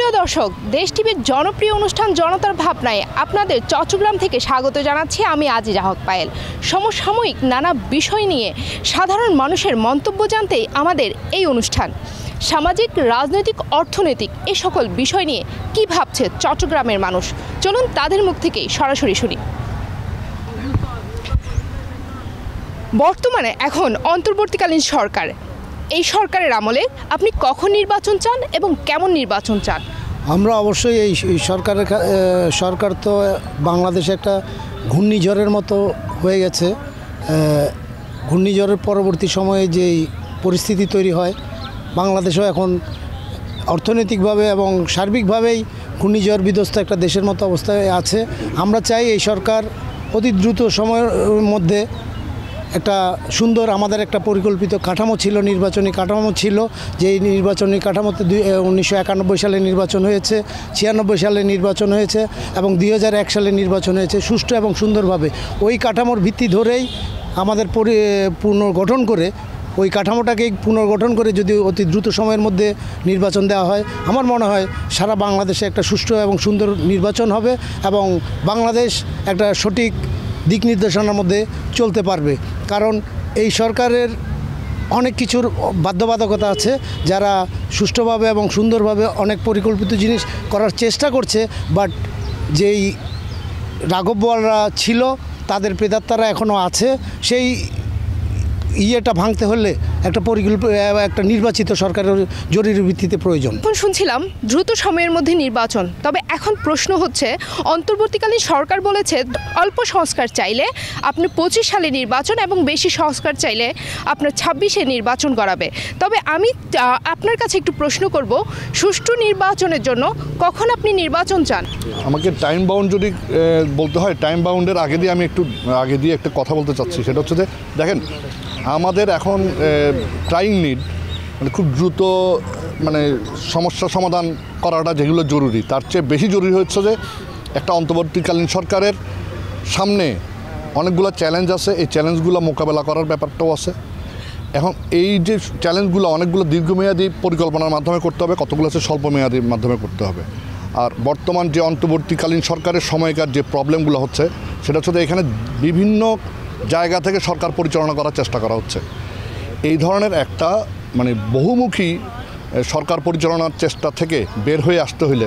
সুপ্রিয় দর্শক, দেশ টিভির জনপ্রিয় অনুষ্ঠান জনতার ভাবনায় আপনাদের চট্টগ্রাম থেকে স্বাগত জানাচ্ছি আমি আজিজা হক পায়েল। সমসাময়িক নানা বিষয় নিয়ে সাধারণ মানুষের মন্তব্য জানতেই আমাদের এই অনুষ্ঠান। সামাজিক, রাজনৈতিক, অর্থনৈতিক এ সকল বিষয় নিয়ে কী ভাবছে চট্টগ্রামের মানুষ, চলুন তাদের মুখ থেকেই সরাসরি শুনি। বর্তমানে এখন অন্তর্বর্তীকালীন সরকার, এই সরকারের আমলে আপনি কখন নির্বাচন চান এবং কেমন নির্বাচন চান? আমরা অবশ্যই এই সরকার তো বাংলাদেশে একটা ঘূর্ণিঝড়ের মতো হয়ে গেছে। ঘূর্ণিঝড়ের পরবর্তী সময়ে যেই পরিস্থিতি তৈরি হয়, বাংলাদেশও এখন অর্থনৈতিকভাবে এবং সার্বিকভাবেই ঘূর্ণিঝড় বিধ্বস্ত একটা দেশের মতো অবস্থায় আছে। আমরা চাই এই সরকার অতি দ্রুত সময়ের মধ্যে একটা সুন্দর, আমাদের একটা পরিকল্পিত কাঠামো ছিল, নির্বাচনী কাঠামো ছিল, যে নির্বাচনী কাঠামোতে 1991 সালে নির্বাচন হয়েছে, 96 সালে নির্বাচন হয়েছে এবং 2001 সালে নির্বাচন হয়েছে সুষ্ঠু এবং সুন্দরভাবে। ওই কাঠামোর ভিত্তি ধরেই আমাদের পুনর্গঠন করে, ওই কাঠামোটাকে পুনর্গঠন করে যদি অতি দ্রুত সময়ের মধ্যে নির্বাচন দেওয়া হয়, আমার মনে হয় সারা বাংলাদেশে একটা সুষ্ঠু এবং সুন্দর নির্বাচন হবে এবং বাংলাদেশ একটা সঠিক দিক নির্দেশনার মধ্যে চলতে পারবে। কারণ এই সরকারের অনেক কিছুর বাধ্যবাধকতা আছে, যারা সুষ্ঠুভাবে এবং সুন্দরভাবে অনেক পরিকল্পিত জিনিস করার চেষ্টা করছে, বাট যেই রাঘব বোয়ালরা ছিল তাদের প্রেতাত্মারা এখনও আছে। সেই ইয়েটা ভাঙতে হলে একটা নির্বাচিত সরকারের জরুরি ভিত্তিতে প্রয়োজন। এখন শুনছিলাম দ্রুত সময়ের মধ্যে নির্বাচন, তবে এখন প্রশ্ন হচ্ছে অন্তর্বর্তীকালীন সরকার বলেছে অল্প সংস্কার চাইলে আপনি 25 সালে নির্বাচন এবং বেশি সংস্কার চাইলে আপনার 26-এ নির্বাচন করাবে। তবে আমি আপনার কাছে একটু প্রশ্ন করব, সুষ্ঠু নির্বাচনের জন্য কখন আপনি নির্বাচন চান? আমাকে টাইম বাউন্ড যদি বলতে হয়, টাইম বাউন্ডের আগে দিয়ে একটা কথা বলতে চাচ্ছি। সেটা হচ্ছে যে দেখেন, আমাদের এখন ট্রাইং নিড খুব দ্রুত সমস্যা সমাধান করাটা যেগুলো জরুরি, তার চেয়ে বেশি জরুরি হচ্ছে যে একটা অন্তর্বর্তীকালীন সরকারের সামনে অনেকগুলো চ্যালেঞ্জ আছে, এই চ্যালেঞ্জগুলো মোকাবেলা করার ব্যাপারটাও আছে। এখন এই যে চ্যালেঞ্জগুলো অনেকগুলো দীর্ঘমেয়াদী পরিকল্পনার মাধ্যমে করতে হবে, কতগুলো আছে স্বল্পমেয়াদীর মাধ্যমে করতে হবে। আর বর্তমান যে অন্তর্বর্তীকালীন সরকারের সময়কার যে প্রবলেমগুলো হচ্ছে, সেটা হচ্ছে এখানে বিভিন্ন জায়গা থেকে সরকার পরিচালনা করার চেষ্টা করা হচ্ছে। এই ধরনের একটা বহুমুখী সরকার পরিচালনার চেষ্টা থেকে বের হয়ে আসতে হলে,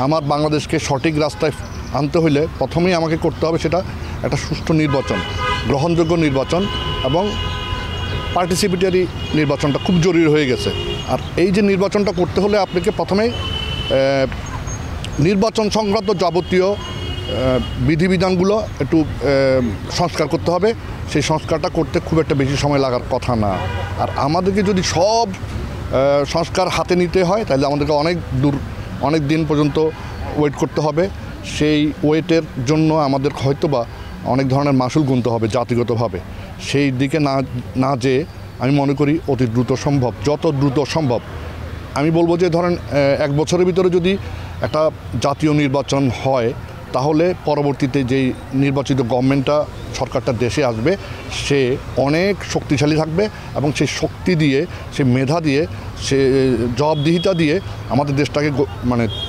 আমার বাংলাদেশকে সঠিক রাস্তায় আনতে হলে প্রথমেই আমাকে করতে হবে সেটা একটা সুষ্ঠু নির্বাচন, গ্রহণযোগ্য নির্বাচন এবং পার্টিসিপেটরি নির্বাচনটা খুব জরুরি হয়ে গেছে। আর এই যে নির্বাচনটা করতে হলে আপনাকে প্রথমেই নির্বাচন সংক্রান্ত যাবতীয় বিধিবিধানগুলো একটু সংস্কার করতে হবে। সেই সংস্কারটা করতে খুব একটা বেশি সময় লাগার কথা না। আর আমাদেরকে যদি সব সংস্কার হাতে নিতে হয়, তাহলে আমাদেরকে অনেক দিন পর্যন্ত ওয়েট করতে হবে। সেই ওয়েটের জন্য আমাদের হয়তোবা অনেক ধরনের মাসুল গুনতে হবে জাতিগতভাবে। সেই দিকে না যেয়ে আমি মনে করি অতি দ্রুত সম্ভব, যত দ্রুত সম্ভব, আমি বলবো যে ধরেন 1 বছরের ভিতরে যদি একটা জাতীয় নির্বাচন হয়, তাহলে পরবর্তীতে যেই নির্বাচিত সরকারটা দেশে আসবে, সে অনেক শক্তিশালী থাকবে এবং সেই শক্তি দিয়ে, সে মেধা দিয়ে, সে জবাবদিহিতা দিয়ে আমাদের দেশটাকে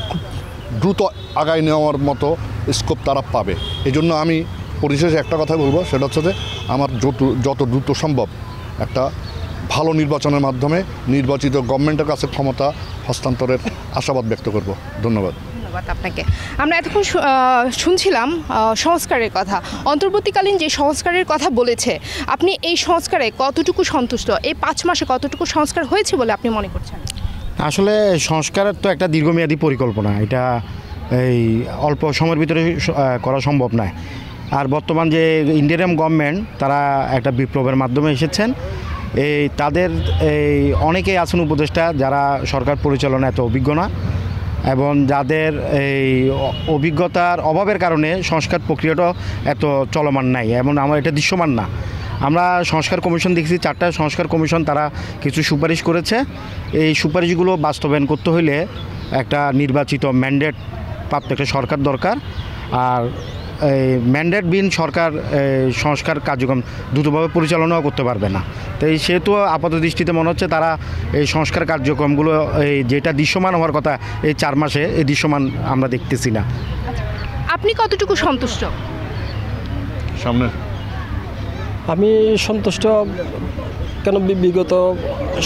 খুব দ্রুত আগায় নেওয়ার মতো স্কোপ তারা পাবে। এই জন্য আমি পরিশেষে একটা কথা বলবো, সেটা হচ্ছে যে আমার যত দ্রুত সম্ভব একটা ভালো নির্বাচনের মাধ্যমে নির্বাচিত গভর্নমেন্টের কাছে ক্ষমতা হস্তান্তরের আশাবাদ ব্যক্ত করব। ধন্যবাদ। আপনাকে। আমরা এতক্ষণ শুনছিলাম সংস্কারের কথা, অন্তর্বর্তীকালীন যে সংস্কারের কথা বলেছে, আপনি এই সংস্কারে কতটুকু সন্তুষ্ট? এই 5 মাসে কতটুকু সংস্কার হয়েছে বলে আপনি মনে করছেন? আসলে সংস্কারের তো একটা দীর্ঘমেয়াদী পরিকল্পনা, এটা এই অল্প সময়ের ভিতরে করা সম্ভব নয়। আর বর্তমান যে ইন্টারিম গভর্নমেন্ট, তারা একটা বিপ্লবের মাধ্যমে এসেছেন। তাদের অনেকেই আছেন উপদেষ্টা যারা সরকার পরিচালনা এত অভিজ্ঞ না, এবং যাদের এই অভিজ্ঞতার অভাবের কারণে সংস্কার প্রক্রিয়াটা এত চলমান নাই, এবং আমার এটা দৃশ্যমান না। আমরা সংস্কার কমিশন দেখছি, 4টা সংস্কার কমিশন, তারা কিছু সুপারিশ করেছে। এই সুপারিশগুলো বাস্তবায়ন করতে হলে একটা নির্বাচিত ম্যান্ডেট প্রাপ্ত একটা সরকার দরকার। আর ম্যান্ডেটবিহীন সরকার সংস্কার কার্যক্রম দ্রুতভাবে পরিচালনাও করতে পারবে না। তো এই সেহেতু আপাত দৃষ্টিতে মনে হচ্ছে তারা এই সংস্কার কার্যক্রমগুলো যেটা দৃশ্যমান হওয়ার কথা এই 4 মাসে এই দৃশ্যমান আমরা দেখতেছি না। আপনি কতটুকু সন্তুষ্ট? সামনে আমি সন্তুষ্ট কেন, বিগত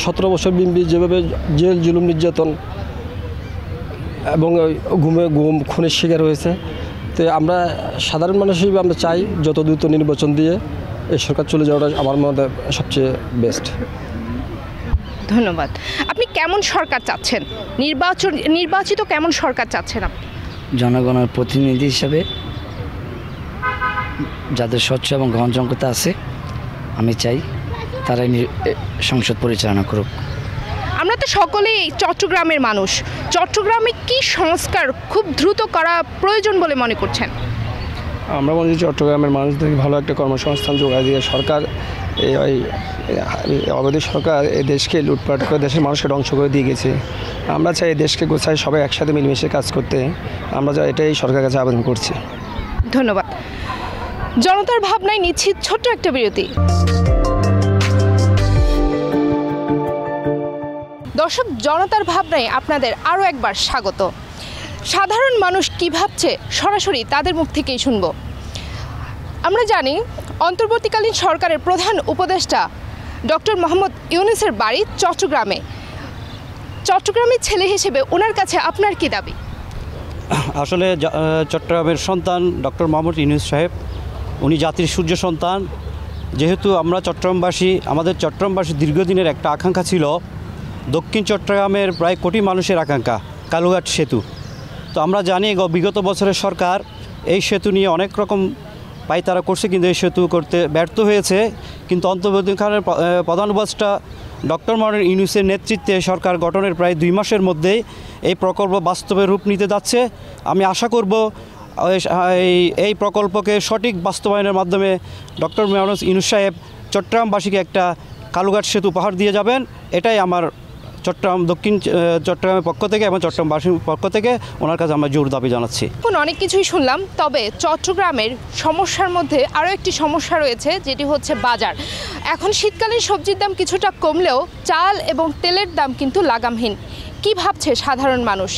17 বছর বিএনপি যেভাবে জেল জুলুম নির্যাতন এবং গুম খুনের শিকার হয়েছে, তো আমরা সাধারণ মানুষ হিসেবে আমরা চাই যত দ্রুত নির্বাচন দিয়ে এই সরকার চলে যাওয়াটা আমার মনে সবচেয়ে বেস্ট। ধন্যবাদ। আপনি কেমন সরকার চাচ্ছেন? নির্বাচিত কেমন সরকার চাচ্ছেন আপনি? জনগণের প্রতিনিধি হিসাবে যাদের স্বচ্ছ এবং গ্রহণযোগ্যতা আছে আমি চাই তারাই সংসদ পরিচালনা করুক। আমরা তো সকলেই চট্টগ্রামের মানুষ। চট্টগ্রামে কি সংস্কার খুব দ্রুত করা প্রয়োজন বলে মনে করছেন? আমরা মনে করি চট্টগ্রামের মানুষদেরকে ভালো একটা কর্মসংস্থান যোগায় দিয়ে সরকার এই অবৈধ সরকার এই দেশকে লুটপাট করে দেশের মানুষকে ধ্বংস করে দিয়ে গেছে। আমরা চাই এই দেশকে গোছায় সবাই একসাথে মিলেমিশে কাজ করতে। আমরা এটাই সরকারের কাছে আবেদন করছি। ধন্যবাদ। জনতার ভাবনায় নিচ্ছি ছোট্ট একটা বিরতি। দর্শক, জনতার ভাবনায় আপনাদের আরও একবার স্বাগত। সাধারণ মানুষ কী ভাবছে সরাসরি তাদের মুখ থেকেই শুনব। আমরা জানি অন্তর্বর্তীকালীন সরকারের প্রধান উপদেষ্টা ডক্টর মোহাম্মদ ইউনূসের বাড়ি চট্টগ্রামে। চট্টগ্রামের ছেলে হিসেবে ওনার কাছে আপনার কী দাবি? আসলে চট্টগ্রামের সন্তান ডক্টর মোহাম্মদ ইউনূস সাহেব, উনি জাতির সূর্য সন্তান। যেহেতু আমরা চট্টগ্রামবাসী, আমাদের চট্টগ্রামবাসী দীর্ঘদিনের একটা আকাঙ্ক্ষা ছিল, দক্ষিণ চট্টগ্রামের প্রায় কোটি মানুষের আকাঙ্ক্ষা কালুঘাট সেতু। তো আমরা জানি বিগত বছরের সরকার এই সেতু নিয়ে অনেক রকম পায়তারা করছে, কিন্তু এই সেতু করতে ব্যর্থ হয়েছে। কিন্তু অন্তর্বর্তীকালীন প্রধান উপদেষ্টা ডক্টর মোহাম্মদ ইউনূসের নেতৃত্বে সরকার গঠনের প্রায় 2 মাসের মধ্যেই এই প্রকল্প বাস্তবে রূপ নিতে যাচ্ছে। আমি আশা করব এই প্রকল্পকে সঠিক বাস্তবায়নের মাধ্যমে ডক্টর মোহাম্মদ ইউনূস সাহেব চট্টগ্রামবাসীকে একটা কালুঘাট সেতু উপহার দিয়ে যাবেন। এটাই আমার দক্ষিণ চট্টগ্রামের পক্ষ থেকে এবং চট্টগ্রামবাসীর পক্ষ থেকে ওনার কাছে আমরা জোর দাবি জানাচ্ছি। এখন অনেক কিছুই শুনলাম, তবে চট্টগ্রামের সমস্যার মধ্যে আরও একটি সমস্যা রয়েছে, যেটি হচ্ছে বাজার। এখন শীতকালীন সবজির দাম কিছুটা কমলেও চাল এবং তেলের দাম কিন্তু লাগামহীন। কি ভাবছে সাধারণ মানুষ?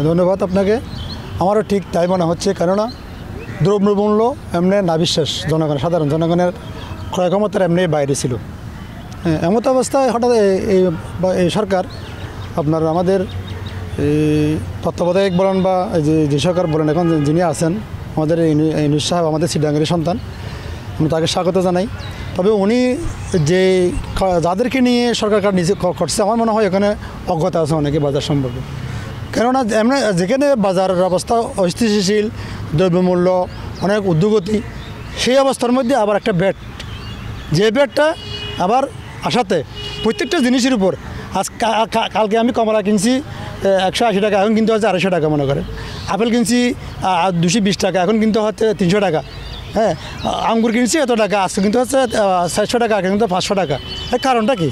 ধন্যবাদ আপনাকে। আমারও ঠিক তাই মনে হচ্ছে, কেননা দ্রব্যমূল্য এমনি নাবিশ্বাস জনগণের, সাধারণ জনগণের ক্রয় ক্ষমতার এমনি বাইরে ছিল। এমত অবস্থায় হঠাৎ এই সরকার আপনার আমাদের তত্ত্বাবধায়ক বলেন বা যে সরকার বলেন, এখন যিনি আছেন আমাদের ইউনূস সাহেব, আমাদের সিডাঙ্গের সন্তান, আমি তাকে স্বাগত জানাই। তবে উনি যে যাদেরকে নিয়ে সরকার নিজে করছে, আমার মনে হয় এখানে অজ্ঞত আছে অনেকে বাজার সম্পর্কে। কেননা এমনি যেখানে বাজারের অবস্থা অস্থিতিশীল, দ্রব্যমূল্য অনেক ঊর্ধ্বগতি, সেই অবস্থার মধ্যে আবার একটা ব্যাট, যে ব্যাটটা আবার আসাতে প্রত্যেকটা জিনিসের উপর কালকে আমি কমলা কিনছি 180 টাকা, এখন কিন্তু হচ্ছে 250 টাকা মনে করে। আপেল কিনছি 220 টাকা, এখন কিন্তু হচ্ছে 300 টাকা। হ্যাঁ, আঙ্গুর কিনছি এত টাকা, আজকে কিন্তু হচ্ছে 400 টাকা, আগে কিন্তু 500 টাকা। এই কারণটা কি?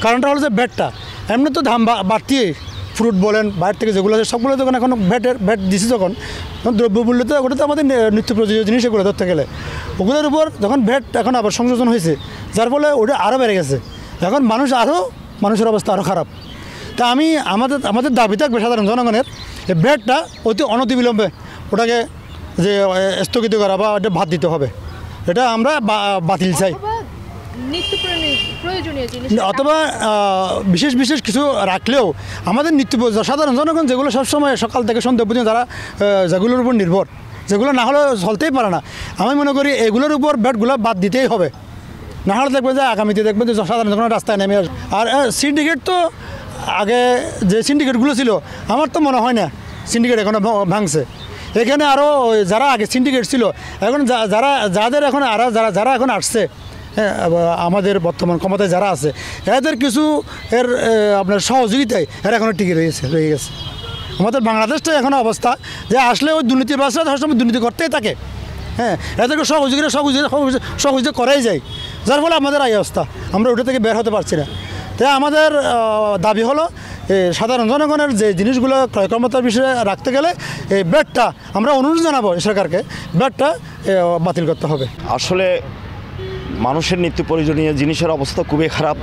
কারণটা হলো যে ব্যাটটা এমনি তো দাম বাড়তি, ফ্রুট বলেন বাইরে থেকে যেগুলো আছে সবগুলো যখন এখন ব্যাট দিছি, যখন দ্রব্যমূল্য তো ওটা তো আমাদের নিত্য প্রয়োজনীয় জিনিস, এগুলো ধরতে গেলে ওগুলোর উপর যখন ভ্যাট এখন আবার সংযোজন হয়েছে, যার ফলে ওটা আরও বেড়ে গেছে। এখন মানুষের অবস্থা আরও খারাপ। তা আমি আমাদের দাবি থাকবে সাধারণ জনগণের, এই ভ্যাটটা অতি অনতিবিলম্বে ওটাকে যে স্থগিত করা বা ওটা বাদ দিতে হবে, এটা আমরা বাতিল চাই। অথবা বিশেষ কিছু রাখলেও আমাদের সাধারণ জনগণ যেগুলো সবসময় সকাল থেকে সন্ধ্যা পর্যন্ত যারা যেগুলোর উপর নির্ভর, যেগুলো না হলে চলতেই পারে না, আমি মনে করি এগুলোর উপর ব্যাটগুলো বাদ দিতেই হবে। না হলে দেখবেন যে আগামীতে দেখবেন যে সাধারণ জনগণ রাস্তায় নেমে আসবে। আর সিন্ডিকেট তো আগে যে সিন্ডিকেটগুলো ছিল, আমার তো মনে হয় না সিন্ডিকেট এখনও ভাঙছে। এখানে আরও যারা আগে সিন্ডিকেট ছিল, এখন যাদের এখন যারা এখন আসছে, হ্যাঁ, আমাদের বর্তমান ক্ষমতায় যারা আছে, এদের কিছু আপনার সহযোগিতায় এরা এখনও টিকে রয়ে গেছে। আমাদের বাংলাদেশটা এখন অবস্থা যে আসলে ওই দুর্নীতিবাজরা সবসময় দুর্নীতি করতেই থাকে। হ্যাঁ, এদেরকে সহযোগিতা করাই যায়, যার ফলে আমাদের এই অবস্থা, আমরা ওটা থেকে বের হতে পারছি না। তাই আমাদের দাবি হলো সাধারণ জনগণের যে জিনিসগুলো ক্রয় ক্ষমতার বিষয়ে রাখতে গেলে এই ব্যাটটা আমরা অনুরোধ জানাবো সরকারকে, ব্যাটটা বাতিল করতে হবে। আসলে মানুষের নিত্য প্রয়োজনীয় জিনিসের অবস্থা খুবই খারাপ,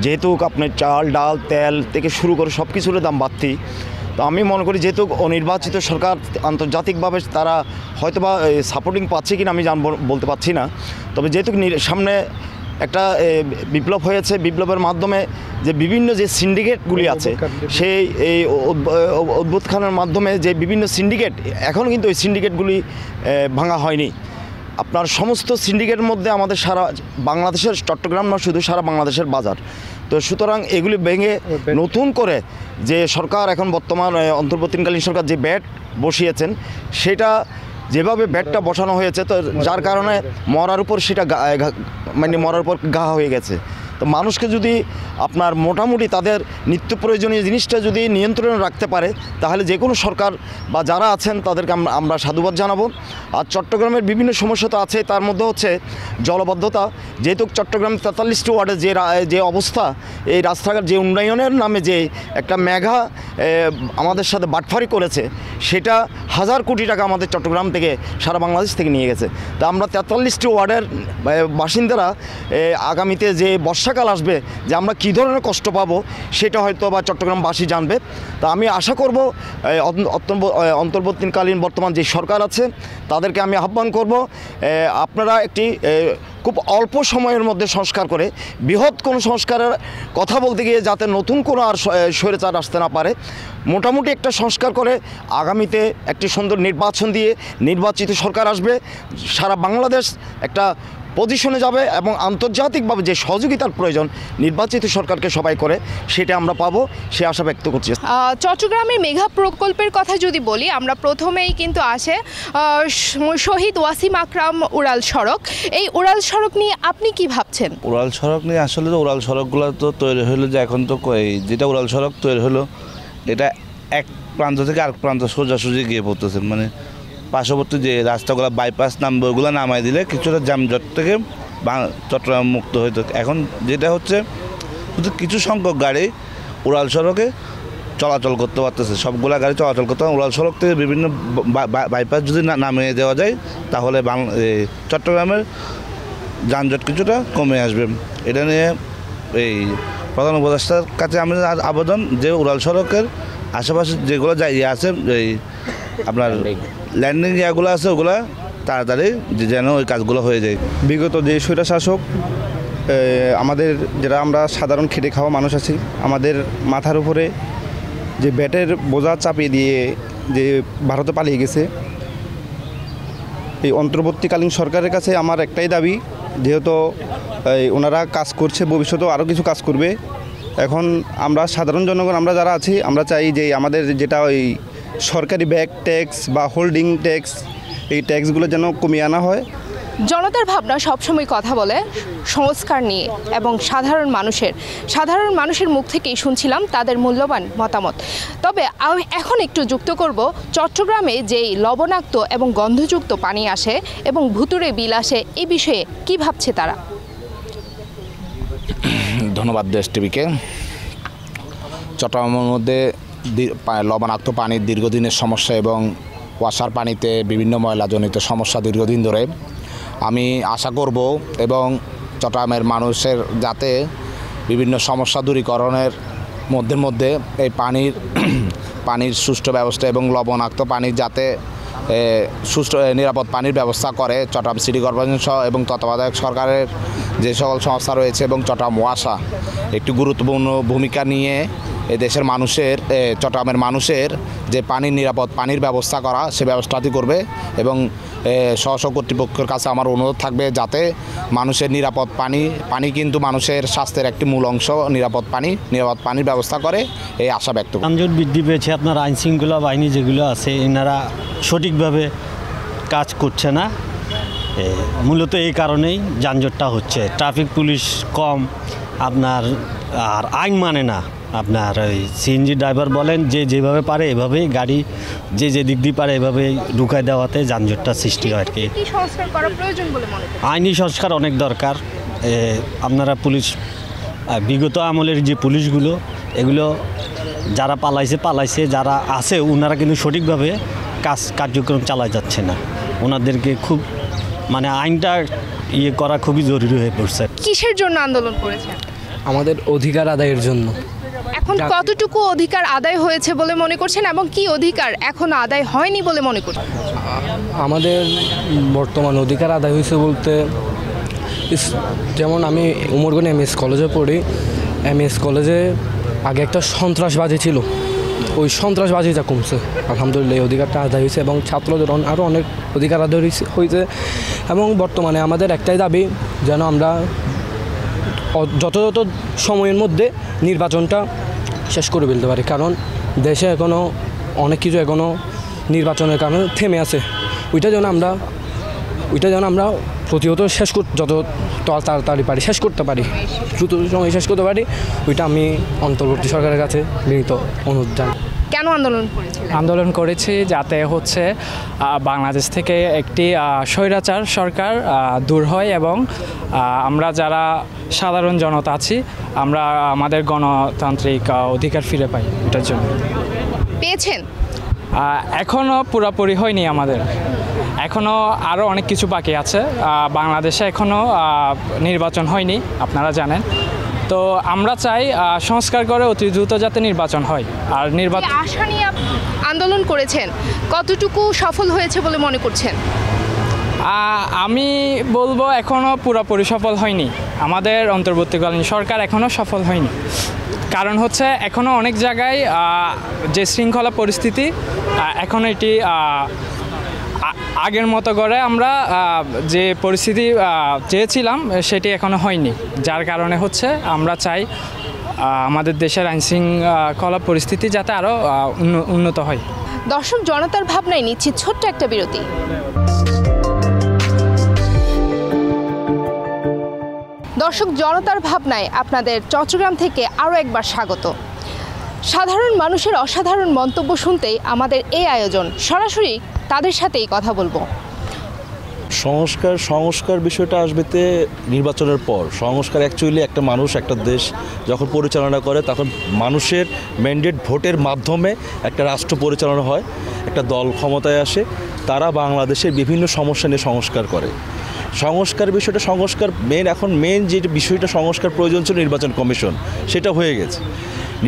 যেহেতু আপনার চাল ডাল তেল থেকে শুরু করে সব কিছুর দাম বাড়তি। তো আমি মনে করি যেহেতু অনির্বাচিত সরকার আন্তর্জাতিকভাবে তারা হয়তোবা সাপোর্টিং পাচ্ছে কিনা আমি বলতে পারছি না, তবে যেহেতু সামনে একটা বিপ্লব হয়েছে, বিপ্লবের মাধ্যমে যে বিভিন্ন যে সিন্ডিকেটগুলি আছে সেই এই উদ্বোধ খানের মাধ্যমে যে বিভিন্ন সিন্ডিকেট, এখনও কিন্তু ওই সিন্ডিকেটগুলি ভাঙা হয়নি। আপনার সমস্ত সিন্ডিকেটের মধ্যে আমাদের সারা বাংলাদেশের, চট্টগ্রাম না শুধু সারা বাংলাদেশের বাজার। তো সুতরাং এগুলি ভেঙে নতুন করে যে সরকার এখন বর্তমান অন্তর্বর্তীকালীন সরকার যে ব্যাট বসিয়েছেন, সেটা যেভাবে ব্যাটটা বসানো হয়েছে, তো যার কারণে মরার উপর সেটা মানে মরার উপর ঘা হয়ে গেছে। তো মানুষকে যদি আপনার মোটামুটি তাদের নিত্য প্রয়োজনীয় জিনিসটা যদি নিয়ন্ত্রণে রাখতে পারে, তাহলে যে কোনো সরকার বা যারা আছেন তাদেরকে আমরা সাধুবাদ জানাবো। আর চট্টগ্রামের বিভিন্ন সমস্যা তো আছে, তার মধ্যে হচ্ছে জলবদ্ধতা। যেহেতু চট্টগ্রাম 43টি ওয়ার্ডের যে অবস্থা, এই রাস্তাঘাট যে উন্নয়নের নামে যে একটা মেঘা আমাদের সাথে বাটফারি করেছে, সেটা 1000 কোটি টাকা আমাদের চট্টগ্রাম থেকে সারা বাংলাদেশ থেকে নিয়ে গেছে। তা আমরা 43টি ওয়ার্ডের বাসিন্দারা আগামীতে যে বর্ষাকাল আসবে, যে আমরা কী ধরনের কষ্ট পাবো সেটা হয়তো বা চট্টগ্রামবাসী জানবে। তা আমি আশা করব অন্তর্বর্তীকালীন বর্তমান যে সরকার আছে তাদেরকে আমি আহ্বান করব, আপনারা একটি খুব অল্প সময়ের মধ্যে সংস্কার করে বৃহৎ কোনো সংস্কারের কথা বলতে গিয়ে যাতে নতুন কোনো আর স্বৈরাচার আসতে না পারে, মোটামুটি একটা সংস্কার করে আগামীতে একটি সুন্দর নির্বাচন দিয়ে নির্বাচিত সরকার আসবে, সারা বাংলাদেশ একটা পজিশনে যাবে এবং আন্তর্জাতিকভাবে যে সহযোগিতার প্রয়োজন নির্বাচিত সরকারকে সবাই করে, সেটা আমরা পাবো, সে আশা ব্যক্ত করছি। চট্টগ্রামের মেঘা প্রকল্পের কথা যদি বলি, আমরা প্রথমেই কিন্তু আসে শহীদ ওয়াসিম আকরাম উড়াল সড়ক। এই উড়াল সড়ক নিয়ে আপনি কি ভাবছেন? উড়াল সড়ক নিয়ে আসলে তো উড়াল সড়কগুলো তো তৈরি হলো, যে এখন তো যেটা উড়াল সড়ক তৈরি হলো, এটা এক প্রান্ত থেকে আরেক প্রান্ত সোজাসুজি গিয়ে পড়তেছে, মানে পার্শ্ববর্তী যে রাস্তাগুলো বাইপাস নামবে ওগুলো নামাই দিলে কিছুটা যানজট থেকে চট্টগ্রাম মুক্ত হইতো। এখন যেটা হচ্ছে শুধু কিছু সংখ্যক গাড়ি উড়াল সড়কে চলাচল করতে পারতেছে, সবগুলা গাড়ি চলাচল করতে পারে। উড়াল সড়ক থেকে বিভিন্ন বাইপাস যদি নামিয়ে দেওয়া যায়, তাহলে চট্টগ্রামের যানজট কিছুটা কমে আসবে। এটা নিয়ে এই প্রধান উপদেষ্টার কাছে আমাদের আবেদন যে উড়াল সড়কের আশেপাশে যেগুলো আছে, এই আপনার ল্যান্ডিং ইয়াগুলো আছে, ওগুলো তাড়াতাড়ি যেন ওই কাজগুলো হয়ে যায়। বিগত যে স্বৈরশাসক আমাদের, যারা আমরা সাধারণ খেটে খাওয়া মানুষ আছি, আমাদের মাথার উপরে যে ব্যাটের বোঝা চাপিয়ে দিয়ে যে ভারতে পালিয়ে গেছে, এই অন্তর্বর্তীকালীন সরকারের কাছে আমার একটাই দাবি, যেহেতু ওনারা কাজ করছে, ভবিষ্যতেও আরও কিছু কাজ করবে। এখন আমরা সাধারণ জনগণ, আমরা যারা আছি, আমরা চাই যে আমাদের যেটা ওই সরকারি ব্যাগ ট্যাক্স বা হোল্ডিং ট্যাক্স, এই ট্যাক্সগুলো যেন কমিয়ে আনা হয়। জনতার ভাবনা সবসময় কথা বলে সংস্কার নিয়ে, এবং সাধারণ মানুষের মুখ থেকেই শুনছিলাম তাদের মূল্যবান মতামত। তবে এখন একটু যুক্ত করব, চট্টগ্রামে যেই লবণাক্ত এবং গন্ধযুক্ত পানি আসে এবং ভুতুড়ে বিল আসে, এই বিষয়ে কি ভাবছে তারা। ধন্যবাদ দেশ টিভিকে। চট্টগ্রামের মধ্যে লবণাক্ত পানির দীর্ঘদিনের সমস্যা এবং ওয়াসার পানিতে বিভিন্ন ময়লাজনিত সমস্যা দীর্ঘদিন ধরে। আমি আশা করব এবং চট্টগ্রামের মানুষের যাতে বিভিন্ন সমস্যা দূরীকরণের মধ্যে এই পানির সুষ্ঠু ব্যবস্থা এবং লবণাক্ত পানির যাতে সুষ্ঠু নিরাপদ পানির ব্যবস্থা করে চট্টগ্রাম সিটি কর্পোরেশন সহ এবং তত্ত্বাবধায়ক সরকারের যে সকল সংস্থা রয়েছে এবং চট্টগ্রাম ওয়াসা একটি গুরুত্বপূর্ণ ভূমিকা নিয়ে দেশের চট্টগ্রামের মানুষের যে নিরাপদ পানির ব্যবস্থা করা, সে ব্যবস্থাটি করবে। এবং স্ব কর্তৃপক্ষের কাছে আমার অনুরোধ থাকবে যাতে মানুষের নিরাপদ পানি কিন্তু মানুষের স্বাস্থ্যের একটি মূল অংশ, নিরাপদ পানির ব্যবস্থা করে, এই আশা ব্যক্ত করি। যানজট বৃদ্ধি পেয়েছে, আপনার আইনশৃঙ্খলা বাহিনী যেগুলো আছে, এনারা সঠিকভাবে কাজ করছে না, মূলত এই কারণেই যানজটটা হচ্ছে। ট্রাফিক পুলিশ কম, আপনার আর আইন মানে না। আপনার ওই সিএনজি ড্রাইভার বলেন যে যেভাবে পারে এভাবেই গাড়ি যে দিক দিয়ে পারে এভাবেই ঢুকায় দেওয়াতে যানজটটা সৃষ্টি হয় আর কি। আইনি সংস্কার অনেক দরকার। আপনারা পুলিশ বিগত আমলের যে পুলিশগুলো, এগুলো যারা পালাইছে, যারা আছে ওনারা কিন্তু সঠিকভাবে কার্যক্রম চালায় যাচ্ছে না। ওনাদেরকে খুব মানে আইনটা করা খুবই জরুরি হয়ে পড়ছে। কিসের জন্য আন্দোলন করেছেন? আমাদের অধিকার আদায়ের জন্য। এখন কতটুকু অধিকার আদায় হয়েছে বলে মনে করছেন এবং কি অধিকার এখনো আদায় হয়নি বলে মনে করছেন? আমাদের বর্তমান অধিকার আদায় হয়েছে বলতে, যেমন আমি উমরগঞ্জ এমএস কলেজে পড়ি। এমএস কলেজে আগে একটা সন্ত্রাসবাদী ছিল, ওই সন্ত্রাসবাদীটা কমছে আলহামদুলিল্লাহ, এই অধিকারটা আদায় হয়েছে এবং ছাত্রদের আরও অনেক অধিকার আদায় হয়েছে। এবং বর্তমানে আমাদের একটাই দাবি, যেন আমরা যথাযথ সময়ের মধ্যে নির্বাচনটা শেষ করে ফেলতে পারি, কারণ দেশে এখনও অনেক কিছু এখনও নির্বাচনের কারণে থেমে আছে। ওইটা যেন আমরা প্রতিহত যত তাড়াতাড়ি পারি শেষ করতে পারি, দ্রুত সময় শেষ করতে পারি, ওইটা আমি অন্তর্বর্তী সরকারের কাছে বিনীত অনুরোধ জানাই। কেন আন্দোলন করেছিলেন? আন্দোলন করেছি যাতে হচ্ছে বাংলাদেশ থেকে একটি স্বৈরাচার সরকার দূর হয় এবং আমরা যারা সাধারণ জনতা আছি আমরা আমাদের গণতান্ত্রিক অধিকার ফিরে পাই। এটার জন্য পেয়েছেন? এখনও পুরোপুরি হয়নি আমাদের, এখনও আরও অনেক কিছু বাকি আছে। বাংলাদেশে এখনও নির্বাচন হয়নি, আপনারা জানেন। তো আমরা চাই সংস্কার করে অতি দ্রুত যাতে নির্বাচন হয়। আর আশা নিয়ে আন্দোলন করেছেন, কতটুকু সফল হয়েছে বলে মনে করছেন? আমি বলবো এখনও পুরোপুরি সফল হয়নি, আমাদের অন্তর্বর্তীকালীন সরকার এখনও সফল হয়নি। কারণ হচ্ছে এখনও অনেক জায়গায় যে শৃঙ্খলা পরিস্থিতি এখন এটি আগের মতো করে আমরা যে পরিস্থিতি চেয়েছিলাম সেটি এখনও হয়নি, যার কারণে হচ্ছে আমরা চাই আমাদের দেশের আইনশৃঙ্খলা পরিস্থিতি যাতে আরও উন্নত হয়। দর্শক জনতার ভাবনায় নিচ্ছি ছোট্ট একটা বিরতি। দর্শক জনতার ভাবনায় আপনাদের চট্টগ্রাম থেকে আরও একবার স্বাগত। সাধারণ মানুষের অসাধারণ মন্তব্য শুনতেই আমাদের এই আয়োজন, সরাসরি তাদের সাথেই কথা বলবো। সংস্কার বিষয়টা আসবেতে নির্বাচনের পর। সংস্কার অ্যাকচুয়ালি একটা মানুষ একটা দেশ যখন পরিচালনা করে তখন মানুষের ম্যান্ডেট ভোটের মাধ্যমে একটা রাষ্ট্র পরিচালনা হয়, একটা দল ক্ষমতায় আসে, তারা বাংলাদেশের বিভিন্ন সমস্যা নিয়ে সংস্কার করে। সংস্কার বিষয়টা এখন মেন যে বিষয়টা সংস্কার প্রয়োজন ছিল নির্বাচন কমিশন, সেটা হয়ে গেছে।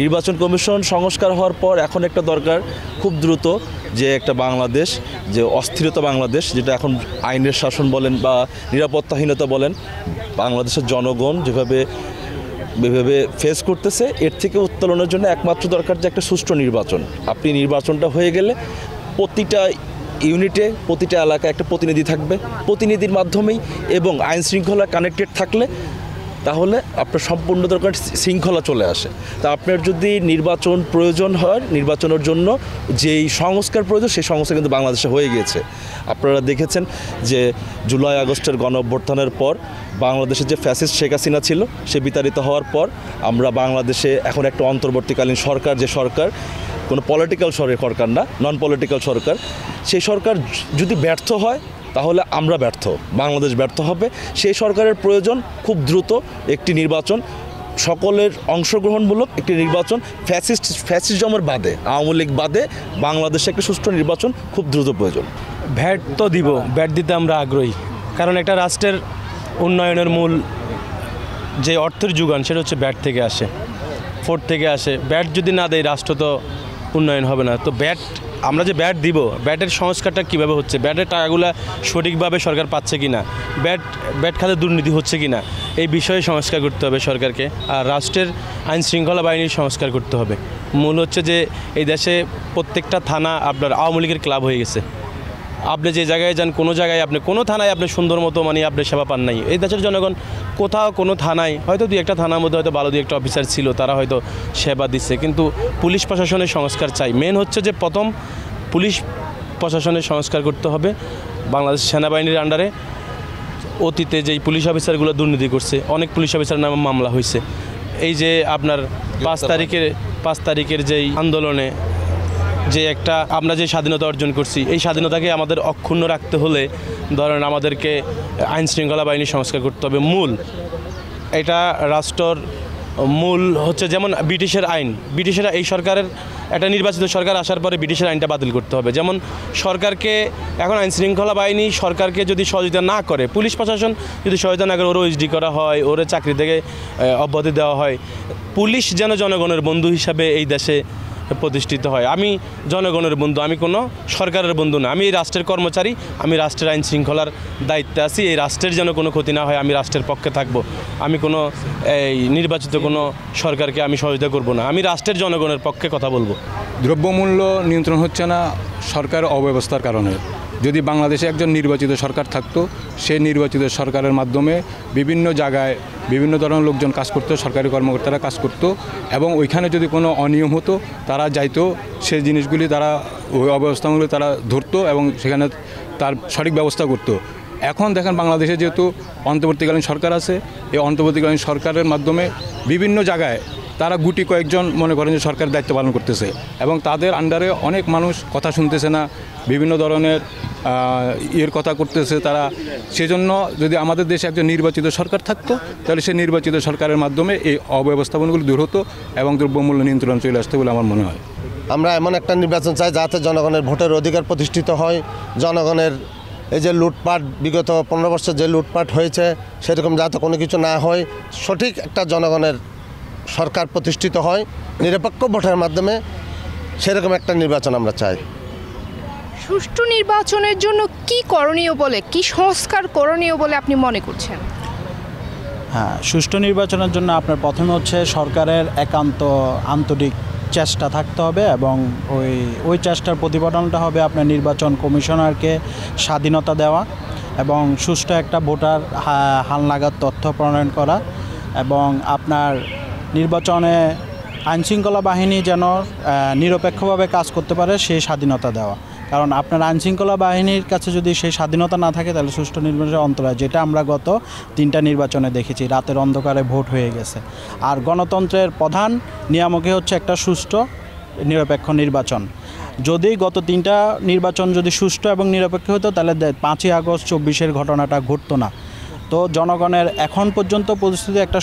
নির্বাচন কমিশন সংস্কার হওয়ার পর এখন একটা দরকার খুব দ্রুত যে একটা বাংলাদেশ, যে অস্থিরতা বাংলাদেশ, যেটা এখন আইনের শাসন বলেন বা নিরাপত্তাহীনতা বলেন, বাংলাদেশের জনগণ যেভাবে ফেস করতেছে, এর থেকে উত্তোলনের জন্য একমাত্র দরকার যে একটা সুষ্ঠু নির্বাচন। আপনি নির্বাচনটা হয়ে গেলে প্রতিটা ইউনিটে প্রতিটা এলাকায় একটা প্রতিনিধি থাকবে, প্রতিনিধির মাধ্যমেই এবং আইন শৃঙ্খলা কানেক্টেড থাকলে তাহলে আপনার সম্পূর্ণ দরকার শৃঙ্খলা চলে আসে। তা আপনার যদি নির্বাচন প্রয়োজন হয়, নির্বাচনের জন্য যেই সংস্কার প্রয়োজন সেই সংস্কার কিন্তু বাংলাদেশে হয়ে গিয়েছে। আপনারা দেখেছেন যে জুলাই আগস্টের গণ অভ্যুত্থানের পর বাংলাদেশের যে ফ্যাসিস্ট শেখ হাসিনা ছিল সে বিতাড়িত হওয়ার পর আমরা বাংলাদেশে এখন একটা অন্তর্বর্তীকালীন সরকার, যে সরকার কোনো পলিটিক্যাল সরকার না, নন পলিটিক্যাল সরকার, সেই সরকার যদি ব্যর্থ হয় তাহলে আমরা ব্যর্থ, বাংলাদেশ ব্যর্থ হবে। সেই সরকারের প্রয়োজন খুব দ্রুত একটি নির্বাচন, সকলের অংশগ্রহণমূলক একটি নির্বাচন, ফ্যাসিজমের বাদে, আওয়ামী লীগ বাদে বাংলাদেশে একটা সুষ্ঠু নির্বাচন খুব দ্রুত প্রয়োজন। ভ্যাট তো দিব, ভ্যাট দিতে আমরা আগ্রহী, কারণ একটা রাষ্ট্রের উন্নয়নের মূল যে অর্থের যোগান সেটা হচ্ছে ভ্যাট থেকে আসে, ফোর্ট থেকে আসে। ভ্যাট যদি না দেয় রাষ্ট্র তো উন্নয়ন হবে না। তো আমরা যে ব্যাট দিব, ব্যাটের সংস্কারটা কীভাবে হচ্ছে, ব্যাটের টাকাগুলো সঠিকভাবে সরকার পাচ্ছে কি না, ব্যাট খাতে দুর্নীতি হচ্ছে কি না, এই বিষয়ে সংস্কার করতে হবে সরকারকে। আর রাষ্ট্রের আইন শৃঙ্খলা বাহিনীর সংস্কার করতে হবে। মূল হচ্ছে যে এই দেশে প্রত্যেকটা থানা আপনার আওয়ামী লীগের ক্লাব হয়ে গেছে। আপনি যে জায়গায় যান, কোনো জায়গায় আপনি কোনো থানায় আপনি সুন্দর মতো আপনি সেবা পান নাই। এই দেশের জনগণ কোথাও কোনো থানায় হয়তো দুই একটা থানার মধ্যে হয়তো ভালো দুই একটা অফিসার ছিল, তারা হয়তো সেবা দিচ্ছে, কিন্তু পুলিশ প্রশাসনের সংস্কার চাই। মেন হচ্ছে যে প্রথম পুলিশ প্রশাসনের সংস্কার করতে হবে। বাংলাদেশ সেনাবাহিনীর আন্ডারে অতীতে যেই পুলিশ অফিসারগুলো দুর্নীতি করছে, অনেক পুলিশ অফিসার নামে মামলা হয়েছে। এই যে আপনার 5 তারিখের যেই আন্দোলনে যে একটা আমরা যে স্বাধীনতা অর্জন করছি, এই স্বাধীনতাকে আমাদের অক্ষুণ্ণ রাখতে হলে ধরেন আমাদেরকে আইন শৃঙ্খলা বাহিনী সংস্কার করতে হবে। মূল এটা রাষ্ট্রর মূল হচ্ছে যেমন ব্রিটিশের আইন, ব্রিটিশের এই সরকারের একটা নির্বাচিত সরকার আসার পরে ব্রিটিশের আইনটা বাতিল করতে হবে। যেমন সরকারকে এখন আইন শৃঙ্খলা বাহিনী সরকারকে যদি সহযোগিতা না করে, পুলিশ প্রশাসন যদি সহযোগিতা না করে, ওর ওএসডি করা হয়, ওর চাকরি থেকে অব্যাহতি দেওয়া হয়। পুলিশ যেন জনগণের বন্ধু হিসাবে এই দেশে প্রতিষ্ঠিত হয়। আমি জনগণের বন্ধু, আমি কোনো সরকারের বন্ধু না। আমি এই রাষ্ট্রের কর্মচারী, আমি রাষ্ট্রের আইন শৃঙ্খলার দায়িত্বে আছি। এই রাষ্ট্রের যেন কোনো ক্ষতি না হয়, আমি রাষ্ট্রের পক্ষে থাকব। আমি কোনো এই নির্বাচিত কোনো সরকারকে আমি সহযোগিতা করব না। আমি রাষ্ট্রের জনগণের পক্ষে কথা বলবো। দ্রব্যমূল্য নিয়ন্ত্রণ হচ্ছে না সরকারের অব্যবস্থার কারণে। যদি বাংলাদেশে একজন নির্বাচিত সরকার থাকতো, সেই নির্বাচিত সরকারের মাধ্যমে বিভিন্ন জায়গায় বিভিন্ন ধরনের লোকজন কাজ করতো, সরকারি কর্মকর্তারা কাজ করতো, এবং ওইখানে যদি কোনো অনিয়ম হতো তারা যাইতো, সেই জিনিসগুলি তারা ওই অব্যবস্থাগুলি তারা ধরতো এবং সেখানে তার সঠিক ব্যবস্থা করতো। এখন দেখেন বাংলাদেশে যেহেতু অন্তর্বর্তীকালীন সরকার আছে, এই অন্তর্বর্তীকালীন সরকারের মাধ্যমে বিভিন্ন জায়গায় তারা গুটি কয়েকজন মনে করেন যে সরকার দায়িত্ব পালন করতেছে, এবং তাদের আন্ডারে অনেক মানুষ কথা শুনতেছে না, বিভিন্ন ধরনের ইয়ের কথা করতেছে তারা। সেজন্য যদি আমাদের দেশে একজন নির্বাচিত সরকার থাকতো, তাহলে সেই নির্বাচিত সরকারের মাধ্যমে এই অব্যবস্থাপনাগুলো দূর হতো এবং দ্রব্যমূল্য নিয়ন্ত্রণ চলে আসতে বলে আমার মনে হয়। আমরা এমন একটা নির্বাচন চাই যাতে জনগণের ভোটের অধিকার প্রতিষ্ঠিত হয়, জনগণের এই যে লুটপাট, বিগত 15 বছর যে লুটপাট হয়েছে সেরকম যাতে কোনো কিছু না হয়, সঠিক একটা জনগণের সরকার প্রতিষ্ঠিত হয় নিরপেক্ষ ভোটের মাধ্যমে, সেরকম একটা নির্বাচন আমরা চাই। সুষ্ঠু নির্বাচনের জন্য কি করণীয় বলে, কি সংস্কার করণীয় বলে আপনি মনে করছেন? হ্যাঁ, সুষ্ঠু নির্বাচনের জন্য আপনার প্রথমে হচ্ছে সরকারের একান্ত আন্তরিক চেষ্টা থাকতে হবে, এবং ওই চেষ্টার প্রতিফলনটা হবে আপনার নির্বাচন কমিশনারকে স্বাধীনতা দেওয়া এবং সুষ্ঠু একটা ভোটার হালনাগাদ তথ্য প্রণয়ন করা, এবং আপনার নির্বাচনে আইনশৃঙ্খলা বাহিনী যেন নিরপেক্ষভাবে কাজ করতে পারে সেই স্বাধীনতা দেওয়া। কারণ আপনার আইনশৃঙ্খলা বাহিনীর কাছে যদি সেই স্বাধীনতা না থাকে তাহলে সুষ্ঠু নির্বাচনের অন্তরায়, যেটা আমরা গত 3টা নির্বাচনে দেখেছি, রাতের অন্ধকারে ভোট হয়ে গেছে। আর গণতন্ত্রের প্রধান নিয়ামকই হচ্ছে একটা সুষ্ঠু নিরপেক্ষ নির্বাচন। যদি গত 3টা নির্বাচন যদি সুষ্ঠু এবং নিরপেক্ষ হতো তাহলে 5ই আগস্ট 24-এর ঘটনাটা ঘটতো না। তো জনগণের এখন পর্যন্ত পরিস্থিতি একটা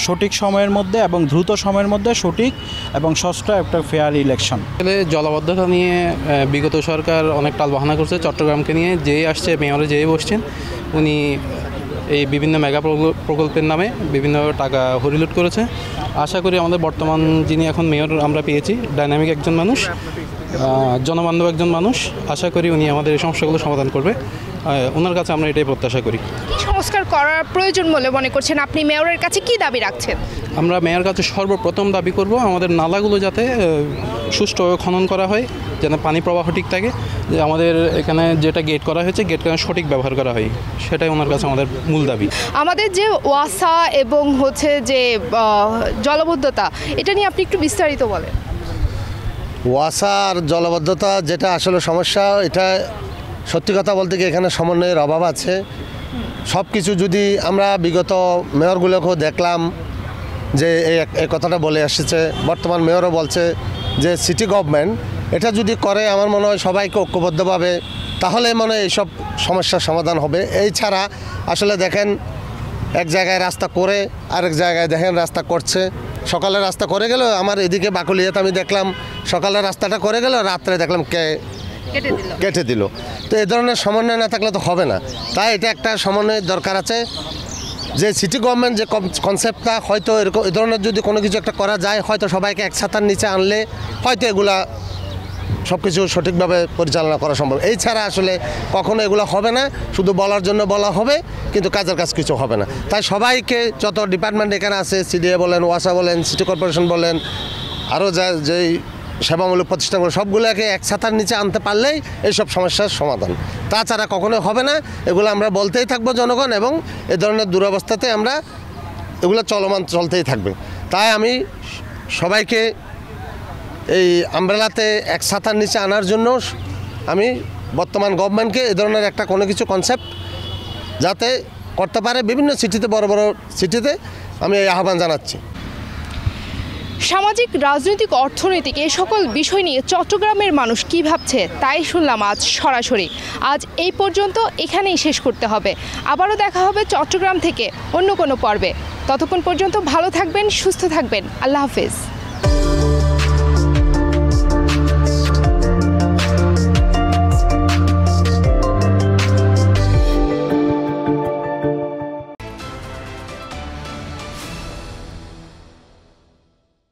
সঠিক সময়ের মধ্যে এবং দ্রুত সময়ের মধ্যে সঠিক এবং সুষ্ঠু একটা ফেয়ার ইলেকশন। জলাবদ্ধতা নিয়ে বিগত সরকার অনেক টালবাহানা করছে। চট্টগ্রামকে নিয়ে যেই আসছে, মেয়রে যেই বসছেন, উনি এই বিভিন্ন মেগা প্রকল্পের নামে বিভিন্ন টাকা হরিলুট করেছে। আশা করি আমাদের বর্তমান যিনি এখন মেয়র আমরা পেয়েছি, ডাইনামিক একজন মানুষ, জনবান্ধব একজন মানুষ, আশা করি উনি আমাদের এই সমস্যাগুলো সমাধান করবে। ওনার কাছে আমরা এটাই প্রত্যাশা করি। সংস্কার করার প্রয়োজন বলে মনে করছেন আপনি? মেয়রের কাছে কি দাবি রাখছেন? আমরা মেয়র কাছে সর্বপ্রথম দাবি করব আমাদের নালাগুলো যাতে সুষ্ঠুভাবে খনন করা হয়, যেন পানি প্রবাহ ঠিক থাকে, যে আমাদের এখানে যেটা গেট করা হয়েছে গেটটা সঠিক ব্যবহার করা হয়, সেটাই ওনার কাছে আমাদের মূল দাবি। আমাদের যে ওয়াসা এবং হচ্ছে যে জলাবদ্ধতা, এটা নিয়ে আপনি একটু বিস্তারিত বলেন। ওয়াসা আর জলাবদ্ধতা যেটা আসলে সমস্যা, এটা সত্যি কথা বলতে কি এখানে সমন্বয়ের অভাব আছে। সব কিছু যদি আমরা বিগত মেয়রগুলোকেও দেখলাম যে এই কথাটা বলে এসেছে, বর্তমান মেয়রও বলছে যে সিটি গভর্নমেন্ট এটা যদি করে, আমার মনে হয় সবাইকে ঐক্যবদ্ধভাবে, তাহলে মনে হয় এইসব সমস্যার সমাধান হবে। এই ছাড়া আসলে দেখেন এক জায়গায় রাস্তা করে আরেক জায়গায় দেখেন রাস্তা করছে, সকালে রাস্তা করে গেল, আমার এদিকে বাকুলিয়াতে আমি দেখলাম সকালে রাস্তাটা করে গেল, রাত্রে দেখলাম কেটে দিল। তো এই ধরনের সমন্বয় না থাকলে তো হবে না। তাই এটা একটা সমন্বয়ের দরকার আছে, যে সিটি গভর্নমেন্ট যে কনসেপ্টটা, হয়তো এরকম এই ধরনের যদি কোনো কিছু একটা করা যায়, হয়তো সবাইকে এক ছাতার নিচে আনলে হয়তো এগুলা সব কিছু সঠিকভাবে পরিচালনা করা সম্ভব। এই ছাড়া আসলে কখনো এগুলো হবে না, শুধু বলার জন্য বলা হবে কিন্তু কাজের কাজ কিছু হবে না। তাই সবাইকে, যত ডিপার্টমেন্ট এখানে আছে, সিডিএ বলেন, ওয়াসা বলেন, সিটি কর্পোরেশন বলেন, আরও যেই সেবামূলক প্রতিষ্ঠানগুলো, সবগুলোকে এক ছাতার নিচে আনতে পারলেই এইসব সমস্যার সমাধান। তাছাড়া কখনোই হবে না। এগুলো আমরা বলতেই থাকবো জনগণ, এবং এ ধরনের দুরবস্থাতে আমরা এগুলো চলতেই থাকবে। তাই আমি সবাইকে এই আমব্রেলাতে এক ছাতার নিচে আনার জন্য আমি বর্তমান গভর্নমেন্টকে এ ধরনের একটা কোনো কিছু কনসেপ্ট যাতে করতে পারে বিভিন্ন সিটিতে, বড় বড় সিটিতে, আমি এই আহ্বান জানাচ্ছি। সামাজিক, রাজনৈতিক, অর্থনৈতিক এই সকল বিষয় নিয়ে চট্টগ্রামের মানুষ কী ভাবছে তাই শুনলাম আজ সরাসরি। আজ এই পর্যন্ত, এখানেই শেষ করতে হবে। আবারও দেখা হবে চট্টগ্রাম থেকে অন্য কোনো পর্বে। ততক্ষণ পর্যন্ত ভালো থাকবেন, সুস্থ থাকবেন। আল্লাহ হাফেজ।